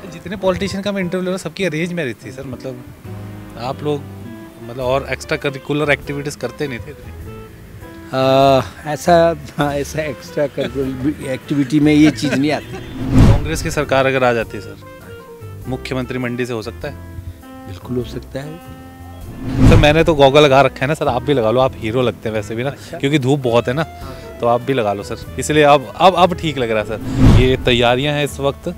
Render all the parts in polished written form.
जितने पॉलिटिशियन का मैं इंटरव्यू ले रहा हूँ सबकी अरेंज मैरिज थी सर। मतलब आप लोग मतलब और एक्स्ट्रा करिकुलर एक्टिविटीज़ करते नहीं थे इतनी? ऐसा एक्स्ट्रा एक्टिविटी में ये चीज़ नहीं आती। कांग्रेस की सरकार अगर आ जाती है सर, मुख्यमंत्री मंडी से हो सकता है? बिल्कुल हो सकता है सर मैंने तो गॉगल लगा रखा है ना सर, आप भी लगा लो, आप हीरो लगते हैं वैसे भी ना। अच्छा। क्योंकि धूप बहुत है ना, तो आप भी लगा लो सर, इसलिए अब ठीक लग रहा है सर। ये तैयारियां हैं इस वक्त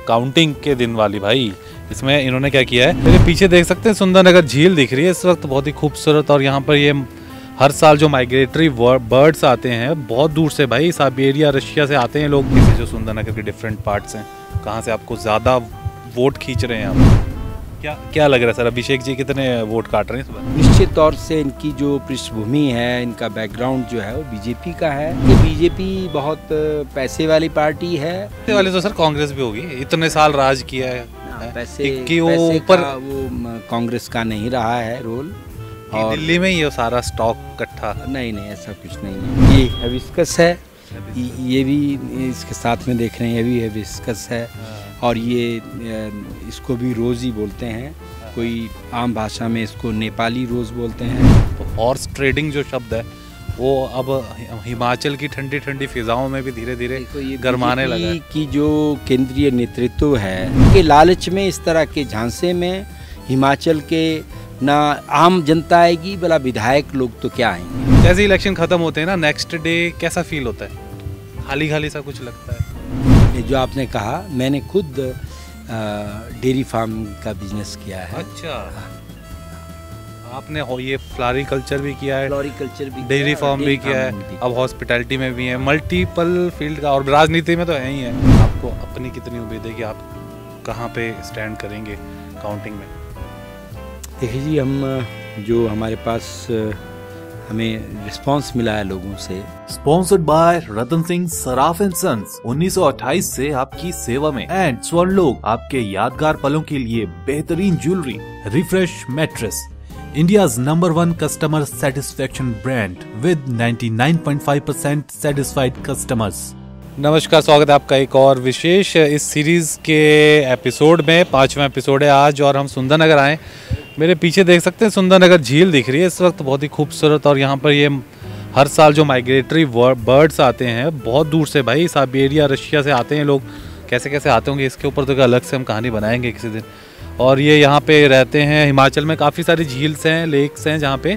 काउंटिंग के दिन वाली भाई। इसमें इन्होंने क्या किया है, मेरे पीछे देख सकते हैं सुंदरनगर झील दिख रही है इस वक्त, बहुत ही खूबसूरत। और यहाँ पर ये हर साल जो माइग्रेटरी बर्ड्स आते हैं बहुत दूर से भाई, साइबेरिया रशिया से आते हैं लोग। जैसे जो सुंदरनगर के डिफरेंट पार्ट्स हैं, कहाँ से आपको ज़्यादा वोट खींच रहे हैं आप? क्या लग रहा है सर, अभिषेक जी कितने वोट काट रहे हैं इस बार? निश्चित तौर से इनकी जो पृष्ठभूमि है, इनका बैकग्राउंड जो है वो बीजेपी का है। ये बीजेपी बहुत पैसे वाली पार्टी है। पैसे वाले तो सर कांग्रेस भी होगी, इतने साल राज किया है। पैसे कि वो पैसे ऊपर का वो कांग्रेस का नहीं रहा है रोल। और दिल्ली में ही ये सारा स्टॉक इकट्ठा? नहीं ऐसा कुछ नहीं है। ये हिबिस्कस है, ये भी इसके साथ में देख रहे हैं, ये भी हिबिस्कस है। और ये इसको भी रोज़ ही बोलते हैं, कोई आम भाषा में इसको नेपाली रोज़ बोलते हैं। तो हॉर्स ट्रेडिंग जो शब्द है वो अब हिमाचल की ठंडी ठंडी फिजाओं में भी धीरे धीरे गरमाने लगा है। की जो केंद्रीय नेतृत्व है के लालच में, इस तरह के झांसे में हिमाचल के ना आम जनता आएगी, भला विधायक लोग तो क्या आएंगे। जैसे इलेक्शन खत्म होते हैं ना, नेक्स्ट डे कैसा फील होता है? खाली खाली सा कुछ लगता है? जो आपने कहा, मैंने खुद डेयरी फार्म का बिजनेस किया है। अच्छा, आपने ये फ्लोरिकल्चर भी किया है, फ्लोरिकल्चर भी, डेयरी फार्म भी किया है, अब हॉस्पिटैलिटी में भी है, मल्टीपल फील्ड का, और राजनीति में तो है ही है। आपको अपनी कितनी उम्मीद है कि आप कहाँ पे स्टैंड करेंगे काउंटिंग में? देखिए जी, हम जो हमारे पास हमें रिस्पांस मिला है लोगों से। Sponsored by Ratan Singh Saraf and sons, 1928 से आपकी सेवा में। एंड स्वर्णलोक, आपके यादगार पलों के लिए बेहतरीन jewellery. Refresh mattress, India's #1 customer satisfaction brand with 99.5% satisfied customers। नमस्कार, स्वागत है आपका एक और विशेष इस सीरीज़ के एपिसोड में। 5वां एपिसोड है आज और हम सुंदरनगर आए। मेरे पीछे देख सकते हैं सुंदरनगर झील दिख रही है इस वक्त, बहुत ही खूबसूरत। और यहाँ पर ये हर साल जो माइग्रेटरी बर्ड्स आते हैं बहुत दूर से भाई, साइबेरिया रशिया से आते हैं लोग। कैसे कैसे आते होंगे इसके ऊपर तो अलग से हम कहानी बनाएंगे किसी दिन। और ये यहाँ पे रहते हैं। हिमाचल में काफ़ी सारी झील्स हैं, लेक्स हैं जहाँ पे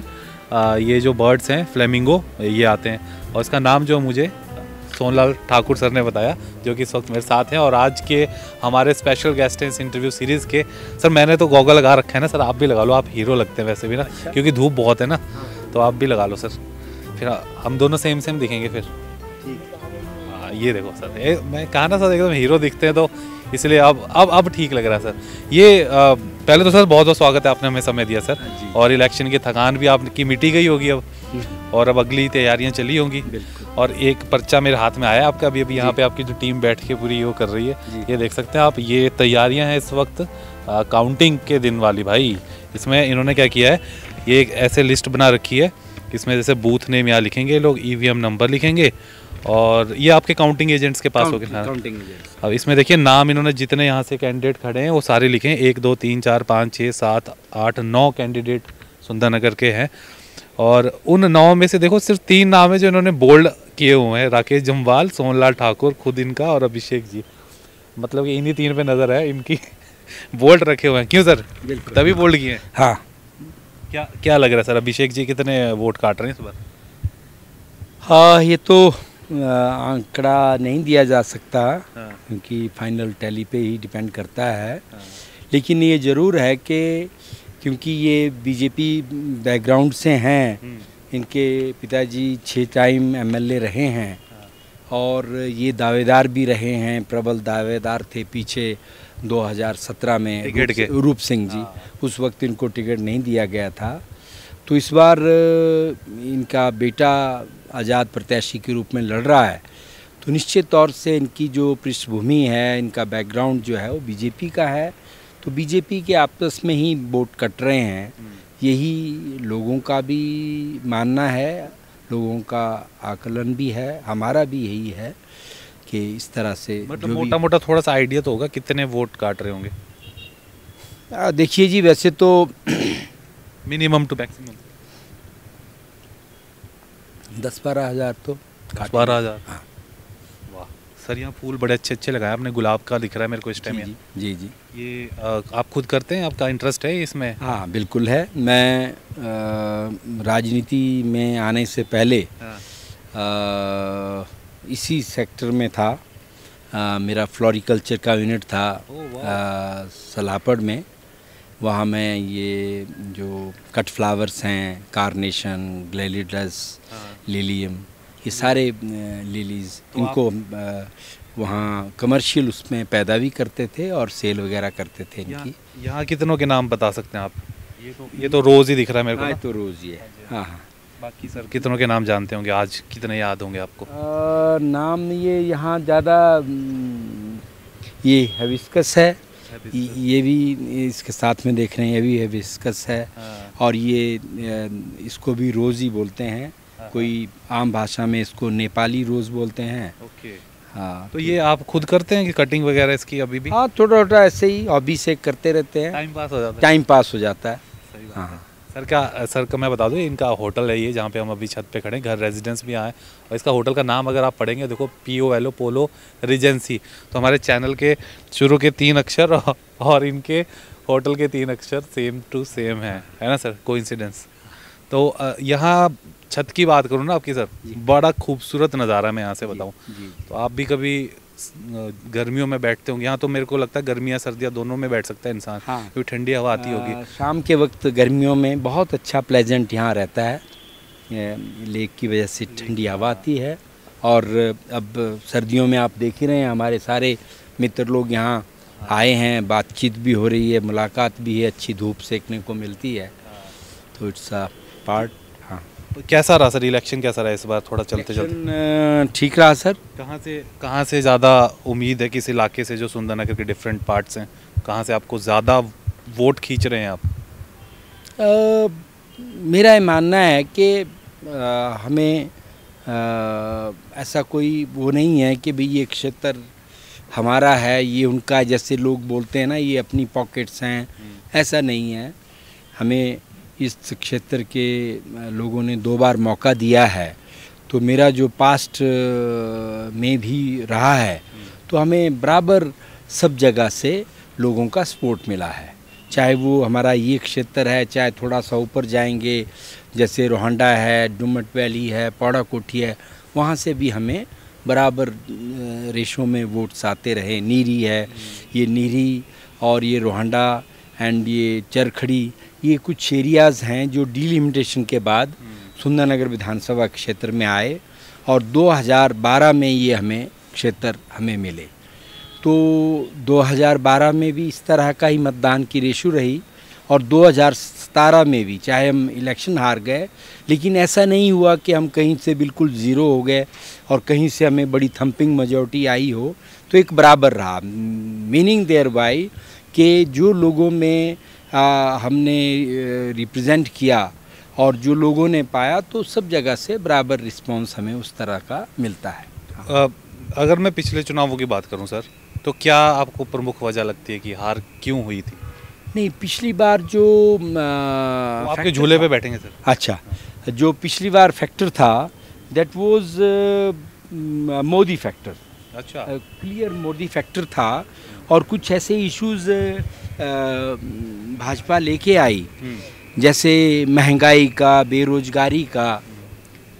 ये जो बर्ड्स हैं फ्लेमिंगो ये आते हैं। और इसका नाम जो मुझे सोनलाल ठाकुर सर ने बताया, जो कि इस वक्त मेरे साथ हैं और आज के हमारे स्पेशल गेस्ट हैं इस इंटरव्यू सीरीज़ के। सर मैंने तो गॉगल लगा रखा है ना सर, आप भी लगा लो, आप हीरो लगते हैं वैसे भी ना। अच्छा। क्योंकि धूप बहुत है ना, तो आप भी लगा लो सर, फिर हम दोनों सेम दिखेंगे फिर। ये देखो सर, मैं कहा ना सर एकदम हीरो दिखते हैं, तो इसलिए अब ठीक लग रहा है सर। ये पहले तो सर बहुत बहुत स्वागत है, आपने हमें समय दिया सर। और इलेक्शन की थकान भी आपकी मिटी गई होगी अब, और अब अगली तैयारियां चली होंगी। और एक पर्चा मेरे हाथ में आया आपका अभी यहाँ पे, आपकी जो टीम बैठ के पूरी वो कर रही है, ये देख सकते हैं आप। ये तैयारियां हैं इस वक्त काउंटिंग के दिन वाली भाई। इसमें इन्होंने क्या किया है, ये एक ऐसे लिस्ट बना रखी है, इसमें जैसे बूथ नेम यहाँ लिखेंगे लोग, EVM नंबर लिखेंगे, और ये आपके काउंटिंग एजेंट्स के पास होगा। Counting agents. अब इसमें देखिए नाम इन्होंने जितने यहाँ से कैंडिडेट खड़े हैं वो सारे लिखे हैं। 1 2 3 4 5 6 7 8 9 कैंडिडेट सुंदरनगर के हैं। और उन 9 में से देखो सिर्फ 3 नाम है जो इन्होंने बोल्ड किए हुए हैं, राकेश जम्वाल, सोनलाल ठाकुर खुद इनका, और अभिषेक जी। मतलब कि इन्हीं 3 पे नज़र है इनकी, बोल्ड रखे हुए हैं। क्यों सर, तभी बोल्ड किए हैं? हाँ। क्या लग रहा है सर, अभिषेक जी कितने वोट काट रहे हैं इस बार? हाँ, ये तो आंकड़ा नहीं दिया जा सकता, क्योंकि फाइनल टैली पे ही डिपेंड करता है। लेकिन ये ज़रूर है कि क्योंकि ये बीजेपी बैकग्राउंड से हैं, इनके पिताजी 6 टाइम MLA रहे हैं, और ये दावेदार भी रहे हैं, प्रबल दावेदार थे पीछे 2017 में टिकट के। रूप सिंह जी। उस वक्त इनको टिकट नहीं दिया गया था, तो इस बार इनका बेटा आज़ाद प्रत्याशी के रूप में लड़ रहा है। तो निश्चित तौर से इनकी जो पृष्ठभूमि है, इनका बैकग्राउंड जो है वो बीजेपी का है, तो बीजेपी के आपस में ही वोट कट रहे हैं। यही लोगों का भी मानना है, लोगों का आकलन भी है, हमारा भी यही है कि इस तरह से मतलब जो भी मोटा मोटा थोड़ा सा आइडिया तो होगा कितने वोट काट रहे होंगे, देखिए जी, वैसे तो मिनिमम टू मैक्सिमम? 10-12 हज़ार तो 12,000। हाँ। वाह सर, यहाँ फूल बड़े अच्छे अच्छे लगाए आपने, गुलाब का दिख रहा है मेरे को इस टाइम। जी जी जी। ये आप खुद करते हैं, आपका इंटरेस्ट है इसमें? हाँ बिल्कुल है। मैं राजनीति में आने से पहले हाँ। इसी सेक्टर में था। मेरा फ्लोरिकल्चर का यूनिट था सलापड़ में। वहाँ मैं ये जो कट फ्लावर्स हैं, कारनेशन, ग्लेलिडस, लिलियम, ये सारे लिलीज़, तो इनको वहाँ कमर्शियल उसमें पैदा भी करते थे और सेल वगैरह करते थे इनकी। यहाँ कितनों के नाम बता सकते हैं आप? ये तो रोज़ ही दिख रहा है मेरे को। हाँ, तो रोज़ ये। हाँ हाँ। बाकी सर कितनों के नाम जानते होंगे, आज कितने याद होंगे आपको? नाम ये यहाँ ज़्यादा ये हिबिस्कस है, ये भी इसके साथ में देख रहे हैं, ये भी हिबिस्कस है। और ये इसको भी रोज़ ही बोलते हैं, कोई आम भाषा में इसको नेपाली रोज़ बोलते हैं। ओके। हाँ, तो ये आप खुद करते हैं कि कटिंग वगैरह इसकी अभी भी? हाँ, थोड़ा थोड़ा ऐसे ही हॉबी से करते रहते हैं, टाइम पास हो जाता है। टाइम पास हो जाता है। सही बात हाँ है। सर का मैं बता दूं, इनका होटल है ये, जहाँ पे हम अभी छत पे खड़े हैं, घर रेजिडेंस भी आए। और इसका होटल का नाम अगर आप पढ़ेंगे, देखो POLO पोलो रिजेंसी। तो हमारे चैनल के शुरू के 3 अक्षर और इनके होटल के 3 अक्षर सेम टू सेम है ना सर? कोइंसिडेंस। तो यहाँ छत की बात करूँ ना आपकी सर, बड़ा खूबसूरत नज़ारा मैं यहाँ से बताऊँ। तो आप भी कभी गर्मियों में बैठते होंगे यहाँ? तो मेरे को लगता है गर्मियाँ सर्दियाँ दोनों में बैठ सकता है इंसान। हाँ। क्योंकि ठंडी हवा आती होगी। शाम के वक्त गर्मियों में बहुत अच्छा प्लेजेंट यहाँ रहता है, लेक की वजह से ठंडी हवा आती है। और अब सर्दियों में आप देख ही रहे हैं, हमारे सारे मित्र लोग यहाँ आए हैं, बातचीत भी हो रही है, मुलाकात भी है, अच्छी धूप सेकने को मिलती है। तो इट्स अ पार्ट। हाँ। तो कैसा रहा सर इलेक्शन, कैसा रहा इस बार? थोड़ा चलते चलते ठीक रहा सर। कहाँ से ज़्यादा उम्मीद है, किस इलाके से, जो सुंदरनगर के डिफरेंट पार्ट्स हैं, कहाँ से आपको ज़्यादा वोट खींच रहे हैं आप? मेरा ये मानना है कि हमें ऐसा कोई वो नहीं है कि भाई ये क्षेत्र हमारा है, ये उनका, जैसे लोग बोलते हैं ना ये अपनी पॉकेट्स हैं, ऐसा नहीं है। हमें इस क्षेत्र के लोगों ने 2 बार मौका दिया है, तो मेरा जो पास्ट में भी रहा है, तो हमें बराबर सब जगह से लोगों का सपोर्ट मिला है। चाहे वो हमारा ये क्षेत्र है, चाहे थोड़ा सा ऊपर जाएंगे, जैसे रोहंडा है, डुमट वैली है, पौड़ा कोठी है, वहाँ से भी हमें बराबर रेशो में वोट्स आते रहे। नीरी है, ये नीरी और ये रोहंडा एंड ये चरखड़ी, ये कुछ एरियाज़ हैं जो डिलिमिटेशन के बाद सुंदरनगर विधानसभा क्षेत्र में आए और 2012 में ये क्षेत्र हमें मिले। तो 2012 में भी इस तरह का ही मतदान की रेशो रही और 2017 में भी, चाहे हम इलेक्शन हार गए, लेकिन ऐसा नहीं हुआ कि हम कहीं से बिल्कुल ज़ीरो हो गए और कहीं से हमें बड़ी थंपिंग मेजॉरिटी आई हो। तो एक बराबर रहा, मीनिंग देयर बाय कि जो लोगों में हमने रिप्रेजेंट किया और जो लोगों ने पाया, तो सब जगह से बराबर रिस्पांस हमें उस तरह का मिलता है। अगर मैं पिछले चुनावों की बात करूं सर, तो क्या आपको प्रमुख वजह लगती है कि हार क्यों हुई थी? नहीं, पिछली बार जो आपके झूले पे बैठेंगे सर। अच्छा, जो पिछली बार फैक्टर था, दैट वाज मोदी फैक्टर। अच्छा, क्लियर मोदी फैक्टर था और कुछ ऐसे इश्यूज भाजपा लेके आई, जैसे महंगाई का, बेरोजगारी का,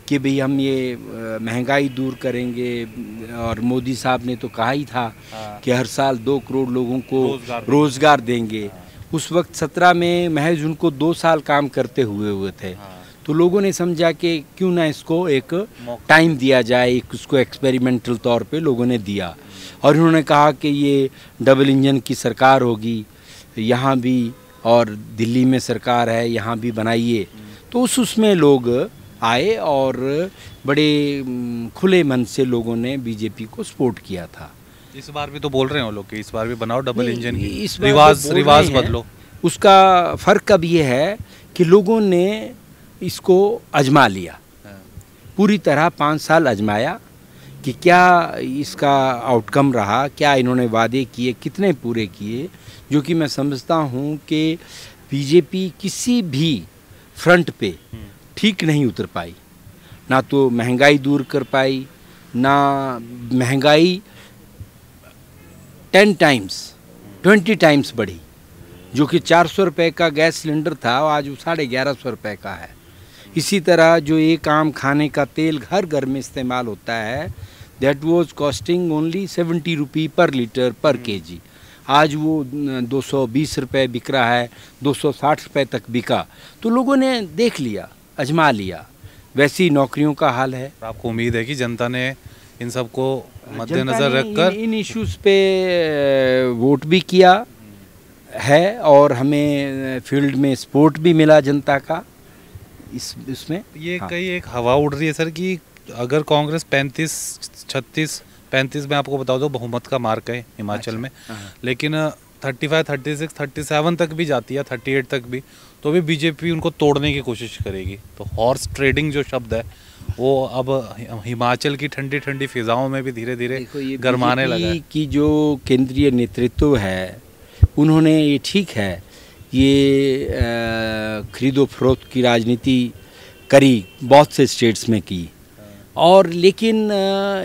कि भाई हम ये महंगाई दूर करेंगे। और मोदी साहब ने तो कहा ही था कि हर साल 2 करोड़ लोगों को रोजगार देंगे। उस वक्त 17 में महज उनको 2 साल काम करते हुए थे। तो लोगों ने समझा कि क्यों ना इसको एक टाइम दिया जाए, एक उसको एक्सपेरिमेंटल तौर पे लोगों ने दिया। और उन्होंने कहा कि ये डबल इंजन की सरकार होगी यहाँ भी, और दिल्ली में सरकार है, यहाँ भी बनाइए। तो उसमें लोग आए और बड़े खुले मन से लोगों ने बीजेपी को सपोर्ट किया था। इस बार भी तो बोल रहे हैं वो लोग कि इस बार भी बनाओ डबल इंजन की, इस बार रिवाज बदलो। उसका फ़र्क अब ये है कि लोगों ने इसको आजमा लिया, पूरी तरह 5 साल आजमाया कि क्या इसका आउटकम रहा, क्या इन्होंने वादे किए, कितने पूरे किए, जो कि मैं समझता हूँ कि बीजेपी किसी भी फ्रंट पे ठीक नहीं उतर पाई। ना तो महंगाई दूर कर पाई, ना महंगाई 20 टाइम्स बढ़ी, जो कि 400 रुपये का गैस सिलेंडर था आज वो 1150 रुपये का है। इसी तरह जो एक आम खाने का तेल हर घर में इस्तेमाल होता है, दैट वाज कॉस्टिंग ओनली 70 रुपी पर लीटर पर केजी, आज वो 220 रुपये बिक रहा है, 260 रुपये तक बिका। तो लोगों ने देख लिया, आजमा लिया। वैसी नौकरियों का हाल है। आपको उम्मीद है कि जनता ने इन सबको जनता मद्देनजर ने रखकर इन इश्यूज़ पे वोट भी किया है और हमें फील्ड में सपोर्ट भी मिला जनता का इसमें। ये हाँ। कई एक हवा उड़ रही है सर कि अगर कांग्रेस 35 में आपको बता दो बहुमत का मार्क है हिमाचल में, लेकिन 35, 36, 37 तक भी जाती है, 38 तक भी, तो भी बीजेपी उनको तोड़ने की कोशिश करेगी। तो हॉर्स ट्रेडिंग जो शब्द है वो अब हिमाचल की ठंडी ठंडी फिजाओं में भी धीरे धीरे गरमाने लगा है। की जो केंद्रीय नेतृत्व है उन्होंने ये ठीक है ये खरीदो फरोख्त की राजनीति करी, बहुत से स्टेट्स में की, और लेकिन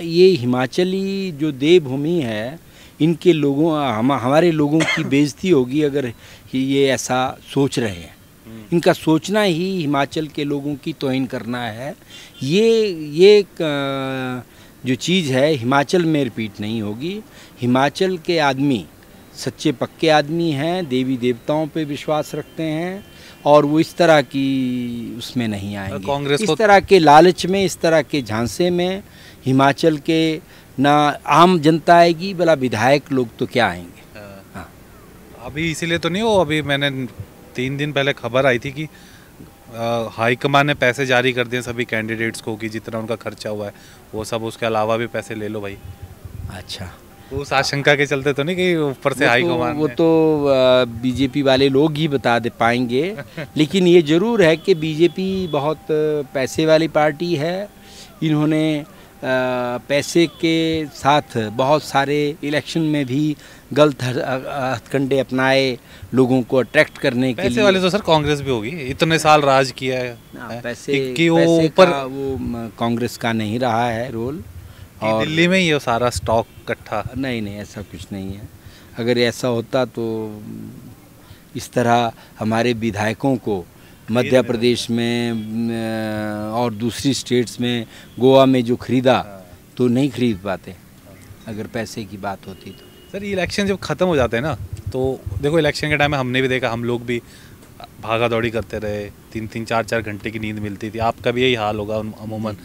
ये हिमाचली जो देवभूमि है इनके लोगों हमारे लोगों की बेइज्जती होगी अगर ये ऐसा सोच रहे हैं। इनका सोचना ही हिमाचल के लोगों की तौहीन करना है। ये जो चीज़ है हिमाचल में रिपीट नहीं होगी। हिमाचल के आदमी सच्चे पक्के आदमी हैं, देवी देवताओं पे विश्वास रखते हैं और वो इस तरह की उसमें नहीं आएंगे। कांग्रेस इस तरह के लालच में, इस तरह के झांसे में हिमाचल के ना आम जनता आएगी, भला विधायक लोग तो क्या आएंगे। हाँ। अभी इसीलिए तो नहीं हो, अभी मैंने 3 दिन पहले खबर आई थी कि हाईकमान ने पैसे जारी कर दिए सभी कैंडिडेट्स को कि जितना उनका खर्चा हुआ है वो सब, उसके अलावा भी पैसे ले लो भाई। अच्छा, उस आशंका के चलते तो नहीं कि ऊपर से हाईकमान वो तो बीजेपी वाले लोग ही बता दे पाएंगे। लेकिन ये ज़रूर है कि बीजेपी बहुत पैसे वाली पार्टी है। इन्होंने पैसे के साथ बहुत सारे इलेक्शन में भी गलत हथकंडे अपनाए लोगों को अट्रैक्ट करने के लिए। पैसे वाले तो सर कांग्रेस भी होगी, इतने साल राज किया है। पैसे कि वो पैसे ऊपर का वो कांग्रेस का नहीं रहा है रोल। और दिल्ली में ही ये सारा स्टॉक इकट्ठा। नहीं, ऐसा कुछ नहीं है। अगर ऐसा होता तो इस तरह हमारे विधायकों को मध्य प्रदेश में और दूसरी स्टेट्स में, गोवा में जो खरीदा तो नहीं खरीद पाते अगर पैसे की बात होती तो। सर ये इलेक्शन जब ख़त्म हो जाते हैं ना, तो देखो इलेक्शन के टाइम में हमने भी देखा, हम लोग भी भागा दौड़ी करते रहे, 3-3, 4-4 घंटे की नींद मिलती थी। आपका भी यही हाल होगा अमूमन।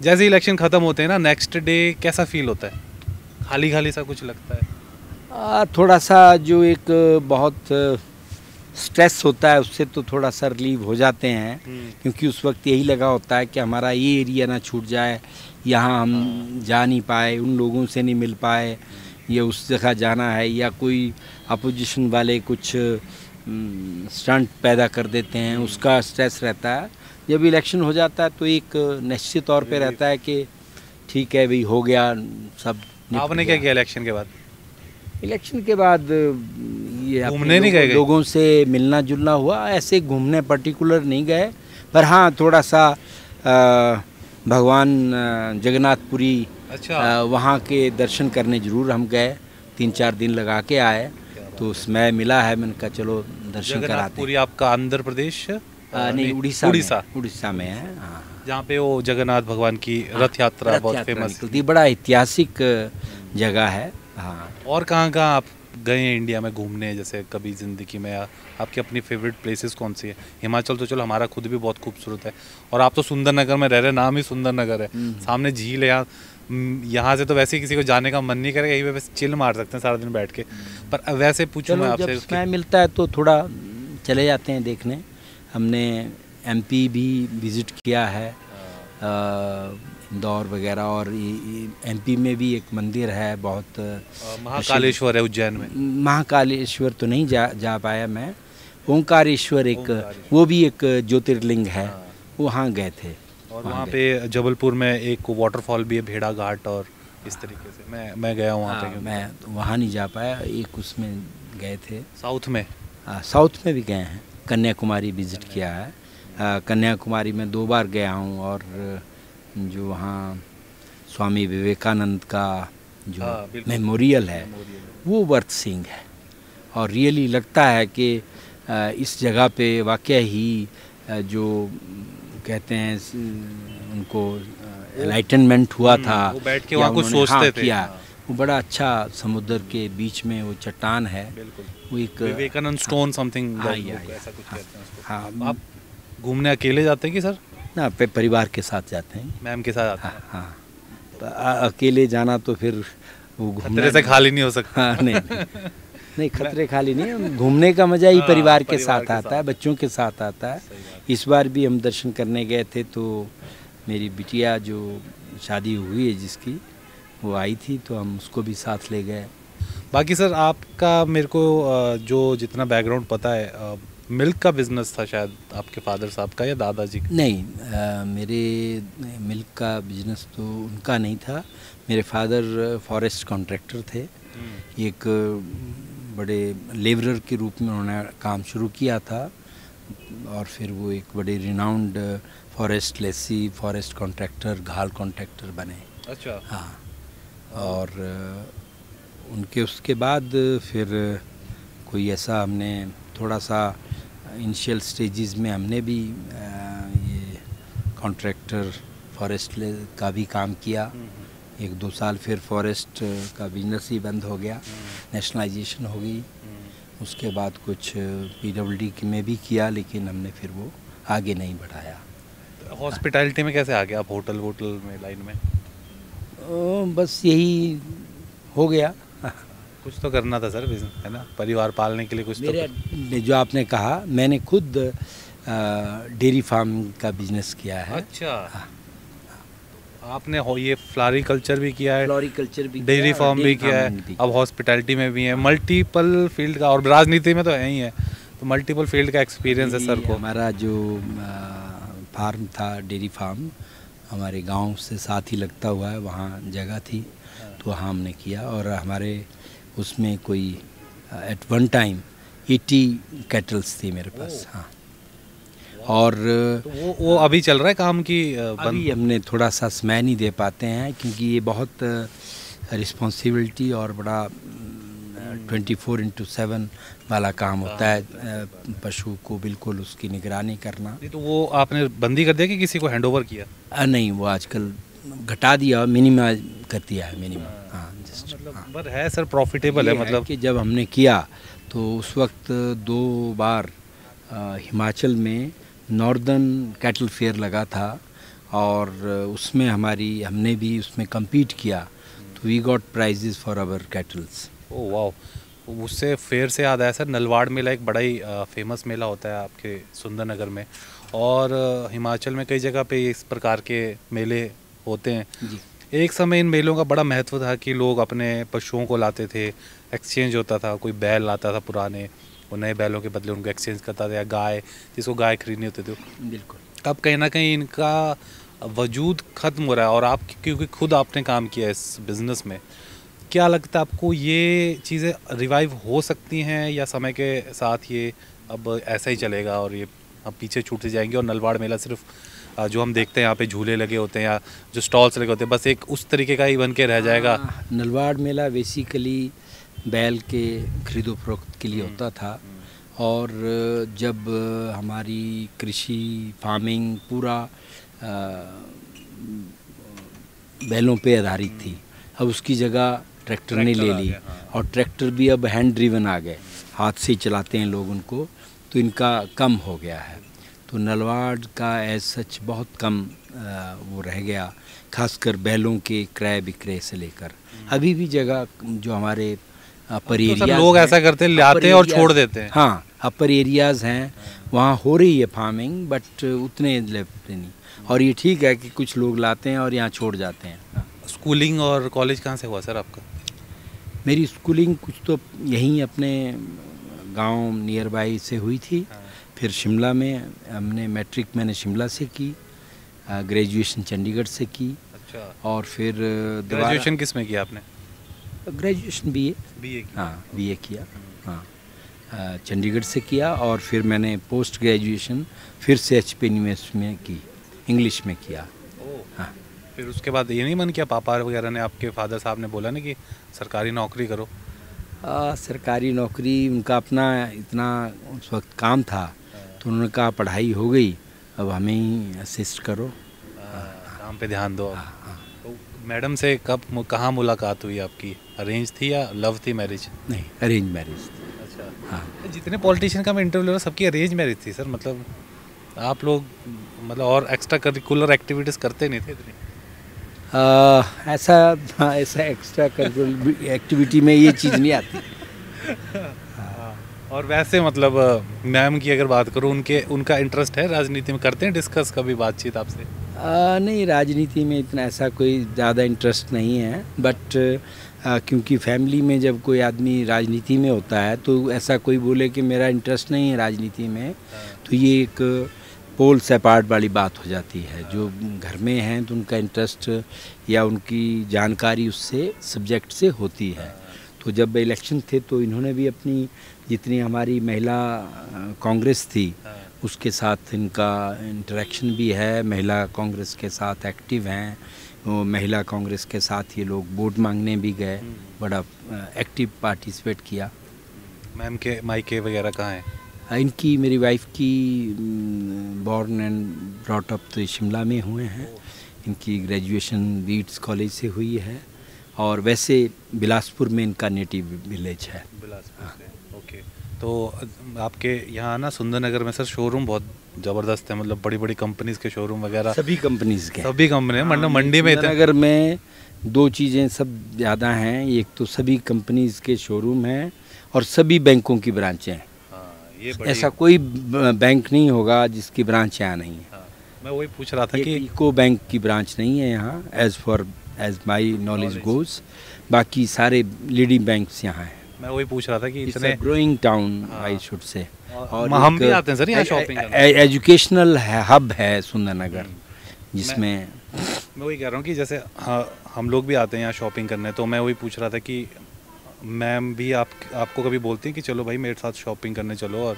जैसे इलेक्शन ख़त्म होते हैं ना, नेक्स्ट डे कैसा फील होता है? खाली खाली सा कुछ लगता है? थोड़ा सा जो एक बहुत स्ट्रेस होता है उससे तो थोड़ा सा रिलीव हो जाते हैं, क्योंकि उस वक्त यही लगा होता है कि हमारा ये एरिया ना छूट जाए, यहाँ हम जा नहीं पाए, उन लोगों से नहीं मिल पाए, या उस जगह जाना है, या कोई अपोजिशन वाले कुछ स्टंट पैदा कर देते हैं, उसका स्ट्रेस रहता है। जब इलेक्शन हो जाता है तो एक निश्चित तौर पे रहता है कि ठीक है भाई, हो गया सब। आपने क्या किया इलेक्शन के बाद? इलेक्शन के बाद ये घूमने नहीं गए? लोगों से मिलना जुलना हुआ, ऐसे घूमने पर्टिकुलर नहीं गए, पर हाँ थोड़ा सा भगवान जगन्नाथपुरी, अच्छा, वहाँ के दर्शन करने जरूर हम गए, 3-4 दिन लगा के आए, तो समय मिला है, मैंने कहा चलो दर्शन कराते। जगन्नाथपुरी आपका आंध्र प्रदेश? नहीं, उड़ीसा में है। हाँ, जहाँ पे वो जगन्नाथ भगवान की रथ यात्रा बहुत फेमस है, बड़ा ऐतिहासिक जगह है। हाँ। और कहाँ आप गए हैं इंडिया में घूमने, जैसे कभी ज़िंदगी में, या आपकी अपनी फेवरेट प्लेसेस कौन सी है? हिमाचल तो चलो हमारा खुद भी बहुत खूबसूरत है, और आप तो सुंदर नगर में रह रहे, नाम ही सुंदर नगर है, सामने झील है। यहाँ से तो वैसे ही किसी को जाने का मन नहीं करेगा, यहीं पे बस चिल मार सकते हैं सारा दिन बैठ के। पर वैसे पूछूं मैं आपसे, जब समय मिलता है तो थोड़ा चले जाते हैं देखने। हमने एमपी भी विज़िट किया है, इंदौर वगैरह, और एमपी में भी एक मंदिर है बहुत, महाकालेश्वर है उज्जैन में। महाकालेश्वर तो नहीं जा पाया मैं। ओंकारेश्वर एक, वो भी एक ज्योतिर्लिंग है, वहाँ गए थे। और वहाँ पे जबलपुर में एक वाटरफॉल भी है, भेड़ा घाट, और इस तरीके से मैं गया हूँ वहाँ पे। मैं वहाँ नहीं जा पाया, एक उसमें गए थे साउथ में। साउथ में भी गए हैं, कन्याकुमारी विज़िट किया है। कन्याकुमारी में 2 बार गया हूँ, और जो वहाँ स्वामी विवेकानंद का जो मेमोरियल है वो वर्थ सीइंग है। और रियली लगता है कि इस जगह पे वाकई ही जो कहते हैं उनको एनलाइटनमेंट हुआ था, वो बैठ के वहाँ कुछ सोचते थे। किया। वो बड़ा अच्छा समुद्र के बीच में वो चट्टान है, वो एक विवेकानंद स्टोन समथिंग ऐसा कुछ कहते हैं उसको। हाँ, आप घूमने अकेले जाते हैं कि सर? ना, परिवार के साथ जाते हैं। मैम के साथ जाते हैं? हाँ, तो अकेले जाना तो फिर वो खतरे से खाली नहीं हो सकता। हाँ, नहीं खतरे खाली नहीं, घूमने का मज़ा ही परिवार के साथ आता है, बच्चों के साथ आता है। इस बार भी हम दर्शन करने गए थे, तो मेरी बिटिया जो शादी हुई है जिसकी, वो आई थी, तो हम उसको भी साथ ले गए। बाकी सर आपका मेरे को जो जितना बैकग्राउंड पता है, मिल्क का बिजनेस था शायद आपके फादर साहब का या दादाजी का? नहीं, मेरे मिल्क का बिजनेस तो उनका नहीं था। मेरे फादर फॉरेस्ट कॉन्ट्रैक्टर थे। एक बड़े लेबरर के रूप में उन्होंने काम शुरू किया था, और फिर वो एक बड़े renowned forest lessee, forest contractor, घाल कॉन्ट्रैक्टर बने। अच्छा। हाँ, और उनके उसके बाद फिर कोई ऐसा हमने थोड़ा सा इनिशियल स्टेजेस में हमने भी ये कॉन्ट्रैक्टर फॉरेस्ट का भी काम किया। 1-2 साल फिर फॉरेस्ट का बिजनेस ही बंद हो गया, नेशनलाइजेशन हो गई। उसके बाद कुछ PWD में भी किया, लेकिन हमने फिर वो आगे नहीं बढ़ाया। हॉस्पिटैलिटी में कैसे आ गया आप, होटल में लाइन में? बस यही हो गया। कुछ तो करना था सर, बिजनेस है ना, परिवार पालने के लिए कुछ मेरे जो आपने कहा, मैंने खुद डेयरी फार्म का बिजनेस किया है। अच्छा। हाँ। आपने ये फ्लोरिकल्चर भी किया है, फ्लोरिकल्चर भी, डेयरी फार्म भी किया है, अब हॉस्पिटैलिटी में भी है, मल्टीपल फील्ड का, और राजनीति में तो है ही है, तो मल्टीपल फील्ड का एक्सपीरियंस है सर को। हमारा जो फार्म था, डेयरी फार्म, हमारे गांव से साथ ही लगता हुआ है, वहाँ जगह थी, तो वहाँ हमने किया। और हमारे उसमें कोई एट वन टाइम 80 कैटल्स थी मेरे पास। हाँ, और तो वो अभी चल रहा है काम की? अभी हमने थोड़ा सा समय नहीं दे पाते हैं, क्योंकि ये बहुत रिस्पॉन्सिबिलिटी और बड़ा 24/7 वाला काम होता है, पशु को बिल्कुल उसकी निगरानी करना। तो वो आपने बंदी कर दिया कि किसी को हैंड ओवर किया? नहीं, वो आजकल घटा दिया, मिनिमम कर दिया है, मिनिमम। हाँ, जस्ट मतलब है सर, प्रॉफिटेबल है मतलब कि जब हमने किया तो उस वक्त 2 बार हिमाचल में नॉर्दर्न कैटल फेयर लगा था, और उसमें हमने भी उसमें compete किया, तो we got prizes for our cattles. Oh वाह। उससे फेयर से याद आया सर, नलवाड़ मेला एक बड़ा ही फेमस मेला होता है आपके सुंदरनगर में, और हिमाचल में कई जगह पे इस प्रकार के मेले होते हैं जी। एक समय इन मेलों का बड़ा महत्व था कि लोग अपने पशुओं को लाते थे, एक्सचेंज होता था, कोई बैल लाता था पुराने, वो नए बैलों के बदले उनको एक्सचेंज करता था, या गाय, जिसको गाय खरीदनी होती थी। बिल्कुल। अब कहीं ना कहीं इनका वजूद ख़त्म हो रहा है, और आप क्योंकि खुद आपने काम किया इस बिज़नेस में, क्या लगता है आपको ये चीज़ें रिवाइव हो सकती हैं, या समय के साथ ये अब ऐसा ही चलेगा और ये अब पीछे छूटते जाएंगे, और नलवाड़ मेला सिर्फ जो हम देखते हैं यहाँ पे झूले लगे होते हैं या जो स्टॉल्स लगे होते हैं, बस एक उस तरीके का ही बन के रह जाएगा? नलवाड़ मेला बेसिकली बैल के खरीदो फरोख्त के लिए होता था, और जब हमारी कृषि फार्मिंग पूरा बैलों पे आधारित थी, अब उसकी जगह ट्रैक्टर ने ले ली, और ट्रैक्टर भी अब हैंड ड्रिवन आ गए, हाथ से चलाते हैं लोग उनको, तो इनका कम हो गया है। तो नलवाड़ का एज सच बहुत कम वो रह गया, खासकर बैलों के क्रय विक्रय से लेकर। अभी भी जगह जो हमारे अपर एरियाज, लोग ऐसा करते हैं, लाते हैं और छोड़ देते हैं। हाँ, अपर एरियाज़ हैं, वहाँ हो रही है फार्मिंग, बट उतने लेवल नहीं। और ये ठीक है कि कुछ लोग लाते हैं और यहाँ छोड़ जाते हैं। स्कूलिंग और कॉलेज कहाँ से हुआ सर आपका? मेरी स्कूलिंग कुछ तो यहीं अपने गांव नियर बाई से हुई थी, फिर शिमला में हमने मैट्रिक मैंने शिमला से की, ग्रेजुएशन चंडीगढ़ से की अच्छा, और फिर ग्रेजुएशन किस में किया आपने? ग्रेजुएशन बीए, बीए की। हाँ बीए किया, हाँ चंडीगढ़ से किया और फिर मैंने पोस्ट ग्रेजुएशन फिर से HP यूनिवर्सिटी में की, इंग्लिश में किया। हाँ फिर उसके बाद ये नहीं मन किया, पापा वगैरह ने, आपके फादर साहब ने बोला नहीं कि सरकारी नौकरी करो? सरकारी नौकरी उनका अपना इतना उस वक्त काम था, तो उन्होंने कहा पढ़ाई हो गई, अब हमें ही असिस्ट करो, काम पे ध्यान दो। हाँ। तो मैडम से कब कहाँ मुलाकात हुई आपकी? अरेंज थी या लव थी, मैरिज? नहीं, अरेंज मैरिज। अच्छा, हाँ जितने पॉलिटिशियन का मैं इंटरव्यू ले रहा हूँ सबकी अरेंज मैरिज थी सर। मतलब आप लोग मतलब और एक्स्ट्रा करिकुलर एक्टिविटीज़ करते नहीं थे इतनी? ऐसा एक्स्ट्रा करिकुलर एक्टिविटी में ये चीज़ नहीं आती। और वैसे मतलब मैम की अगर बात करूँ, उनका इंटरेस्ट है राजनीति में? करते हैं डिस्कस कभी बातचीत आपसे? नहीं, राजनीति में इतना ऐसा कोई ज़्यादा इंटरेस्ट नहीं है, बट क्योंकि फैमिली में जब कोई आदमी राजनीति में होता है तो ऐसा कोई बोले कि मेरा इंटरेस्ट नहीं है राजनीति में, तो ये एक पोल से अपार्ट वाली बात हो जाती है। जो घर में हैं तो उनका इंटरेस्ट या उनकी जानकारी उससे सब्जेक्ट से होती है। तो जब इलेक्शन थे तो इन्होंने भी अपनी जितनी हमारी महिला कांग्रेस थी उसके साथ इनका इंटरेक्शन भी है, महिला कांग्रेस के साथ एक्टिव हैं, वो महिला कांग्रेस के साथ ये लोग वोट मांगने भी गए, बड़ा एक्टिव पार्टिसिपेट किया। मैम के मायके वगैरह कहाँ हैं? इनकी, मेरी वाइफ की बॉर्न एंड ब्रॉट अप तो शिमला में हुए हैं। इनकी ग्रेजुएशन बीट्स कॉलेज से हुई है और वैसे बिलासपुर में इनका नेटिव विलेज है। बिलासपुर से, ओके। तो आपके यहाँ ना सुंदरनगर में सर शोरूम बहुत ज़बरदस्त है, मतलब बड़ी बड़ी कंपनीज़ के शोरूम वगैरह, सभी कंपनीज़ के, सभी कंपनी, मतलब मंडी में सुंदरनगर में दो चीज़ें सब ज़्यादा हैं, एक तो सभी कंपनीज़ के शोरूम हैं और सभी बैंकों की ब्रांचें हैं। ऐसा कोई बैंक नहीं होगा जिसकी ब्रांच यहाँ नहीं है। मैं वही पूछ रहा था कि इको बैंक की ब्रांच नहीं है यहाँ, एज माई नॉलेज गोज, बाकी सारे लीडिंग बैंक्स यहाँ हैं। मैं वही पूछ रहा था कि इतने growing town I should say, और हम भी आते हैं सर यहाँ शॉपिंग करने। एजुकेशनल हब है सुंदरनगर, जिसमें मैं वही कह रहा हूँ कि जैसे हम लोग भी आते हैं यहाँ शॉपिंग करने, तो मैं वही पूछ रहा था कि मैम भी आपको कभी बोलती हैं कि चलो भाई मेरे साथ शॉपिंग करने चलो, और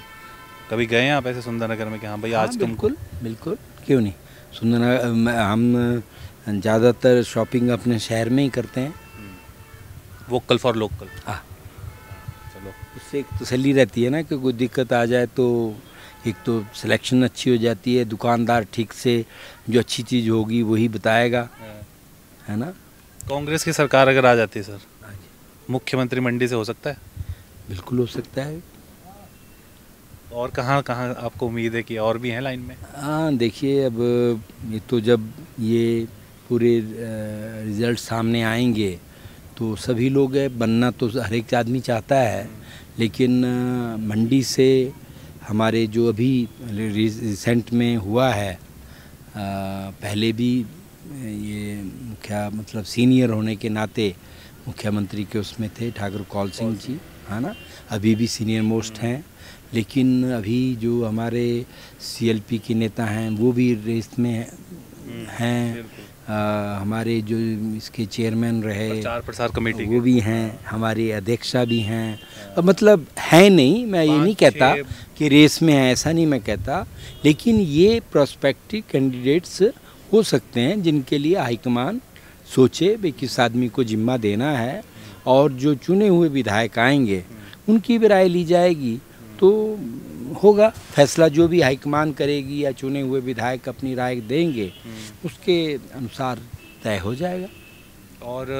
कभी गए हैं आप ऐसे सुंदरनगर में कि हाँ भाई आज तुम? बिल्कुल बिल्कुल, क्यों नहीं। सुंदरनगर हम ज़्यादातर शॉपिंग अपने शहर में ही करते हैं। Vocal for local. हाँ, चलो, उससे एक तसल्ली रहती है ना कि कोई दिक्कत आ जाए तो एक तो सिलेक्शन अच्छी हो जाती है, दुकानदार ठीक से जो अच्छी चीज़ होगी वही बताएगा, है ना। कांग्रेस की सरकार अगर आ जाती है सर, मुख्यमंत्री मंडी से हो सकता है? बिल्कुल हो सकता है। और कहाँ कहाँ आपको उम्मीद है कि और भी हैं लाइन में? हाँ देखिए, अब ये तो जब ये पूरे रिज़ल्ट सामने आएंगे तो सभी लोग बनना तो हर एक आदमी चाहता है, लेकिन मंडी से हमारे जो अभी रिसेंट में हुआ है, पहले भी ये क्या मतलब सीनियर होने के नाते मुख्यमंत्री के उसमें थे ठाकुर कौल सिंह जी, है ना, अभी भी सीनियर मोस्ट हैं। लेकिन अभी जो हमारे CLP के नेता हैं वो भी रेस में हैं, हमारे जो इसके चेयरमैन रहे प्रचार प्रसार कमेटी वो भी हैं, हमारे अध्यक्षा भी हैं। मतलब है नहीं, मैं ये नहीं कहता कि रेस में है, ऐसा नहीं मैं कहता, लेकिन ये प्रोस्पेक्टिव कैंडिडेट्स हो सकते हैं जिनके लिए हाईकमान सोचे भाई किस आदमी को जिम्मा देना है, और जो चुने हुए विधायक आएंगे उनकी भी राय ली जाएगी, तो होगा फैसला जो भी हाईकमान करेगी या चुने हुए विधायक अपनी राय देंगे उसके अनुसार तय हो जाएगा। और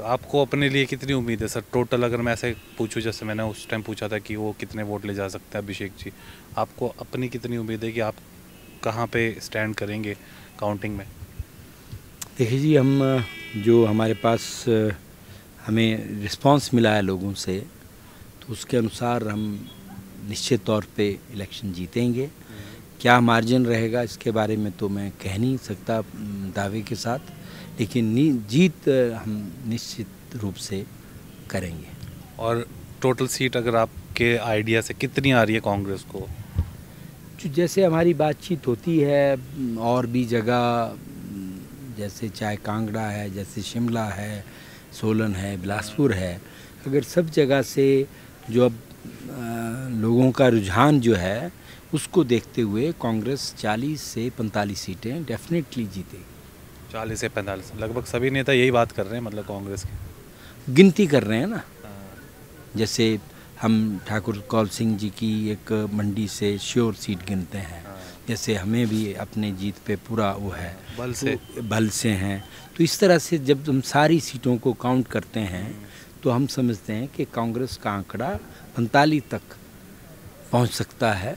आपको अपने लिए कितनी उम्मीद है सर टोटल? अगर मैं ऐसे पूछूं, जैसे मैंने उस टाइम पूछा था कि वो कितने वोट ले जा सकता है अभिषेक जी, आपको अपनी कितनी उम्मीद है कि आप कहाँ पे स्टैंड करेंगे काउंटिंग में? देखिए जी, हम जो हमारे पास हमें रिस्पांस मिला है लोगों से, तो उसके अनुसार हम निश्चित तौर पे इलेक्शन जीतेंगे। क्या मार्जिन रहेगा इसके बारे में तो मैं कह नहीं सकता दावे के साथ, लेकिन जीत हम निश्चित रूप से करेंगे। और टोटल सीट अगर आपके आइडिया से कितनी आ रही है कांग्रेस को? जो जैसे हमारी बातचीत होती है और भी जगह, जैसे चाहे कांगड़ा है, जैसे शिमला है, सोलन है, बिलासपुर है, अगर सब जगह से जो अब लोगों का रुझान जो है उसको देखते हुए कांग्रेस 40 से 45 सीटें डेफिनेटली जीतेगी। 40 से 45 लगभग सभी नेता यही बात कर रहे हैं, मतलब कांग्रेस की गिनती कर रहे हैं ना। जैसे हम ठाकुर कौल सिंह जी की एक मंडी से श्योर सीट गिनते हैं, जैसे हमें भी अपने जीत पे पूरा वो है, बल से हैं। तो इस तरह से जब हम सारी सीटों को काउंट करते हैं तो हम समझते हैं कि कांग्रेस का आंकड़ा 45 तक पहुंच सकता है,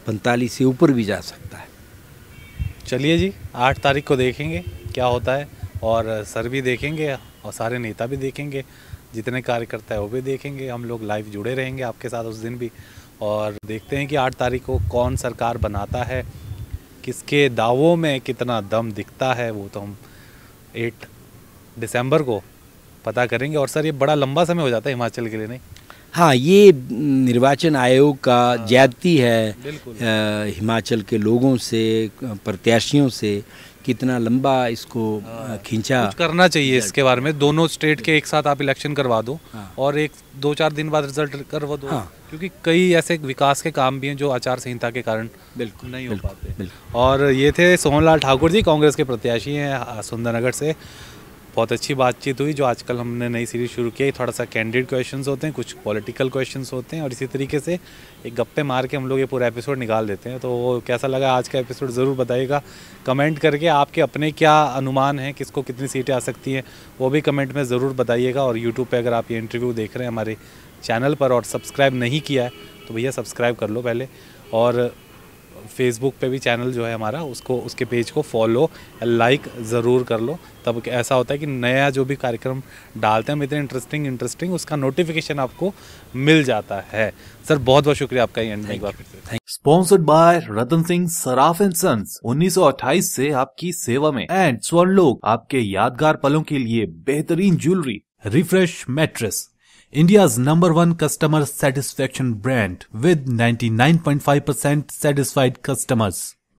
45 से ऊपर भी जा सकता है। चलिए जी, 8 तारीख को देखेंगे क्या होता है, और सर भी देखेंगे और सारे नेता भी देखेंगे, जितने कार्यकर्ता है वो भी देखेंगे। हम लोग लाइव जुड़े रहेंगे आपके साथ उस दिन भी, और देखते हैं कि 8 तारीख को कौन सरकार बनाता है, किसके दावों में कितना दम दिखता है, वो तो हम 8 दिसंबर को पता करेंगे। और सर ये बड़ा लंबा समय हो जाता है हिमाचल के लिए, नहीं? हाँ, ये निर्वाचन आयोग का ज्यादती है हिमाचल के लोगों से, प्रत्याशियों से, कितना लंबा इसको खींचा। कुछ करना चाहिए इसके बारे में। दोनों स्टेट के एक साथ आप इलेक्शन करवा दो, और 2-4 दिन बाद रिजल्ट करवा दो, क्योंकि कई ऐसे विकास के काम भी हैं जो आचार संहिता के कारण बिल्कुल नहीं हो पाते। और ये थे सोहनलाल ठाकुर जी, कांग्रेस के प्रत्याशी हैं सुंदरनगर से। बहुत अच्छी बातचीत हुई। जो आजकल हमने नई सीरीज शुरू की है, थोड़ा सा कैंडिड क्वेश्चंस होते हैं, कुछ पॉलिटिकल क्वेश्चंस होते हैं, और इसी तरीके से एक गप्पे मार के हम लोग ये पूरा एपिसोड निकाल देते हैं। तो वो कैसा लगा आज का एपिसोड ज़रूर बताइएगा कमेंट करके। आपके अपने क्या अनुमान हैं, किसको कितनी सीटें आ सकती हैं, वो भी कमेंट में ज़रूर बताइएगा। और यूट्यूब पर अगर आप ये इंटरव्यू देख रहे हैं हमारे चैनल पर और सब्सक्राइब नहीं किया है तो भैया सब्सक्राइब कर लो पहले, और फेसबुक पे भी चैनल जो है हमारा, उसको, उसके पेज को फॉलो लाइक ज़रूर कर लो। तब ऐसा होता है कि नया जो भी कार्यक्रम डालते हैं हम इतने इंटरेस्टिंग उसका नोटिफिकेशन आपको मिल जाता है। सर बहुत बहुत शुक्रिया आपका ये एंड में एक बार फिर से। Sponsored by Ratan Singh Saraf and sons, 1928 से आपकी सेवा में, एंड स्वर्णलोक आपके यादगार पलों के लिए बेहतरीन jewellery. Refresh mattress, India's #1 customer satisfaction brand with 99.5% satisfied customers.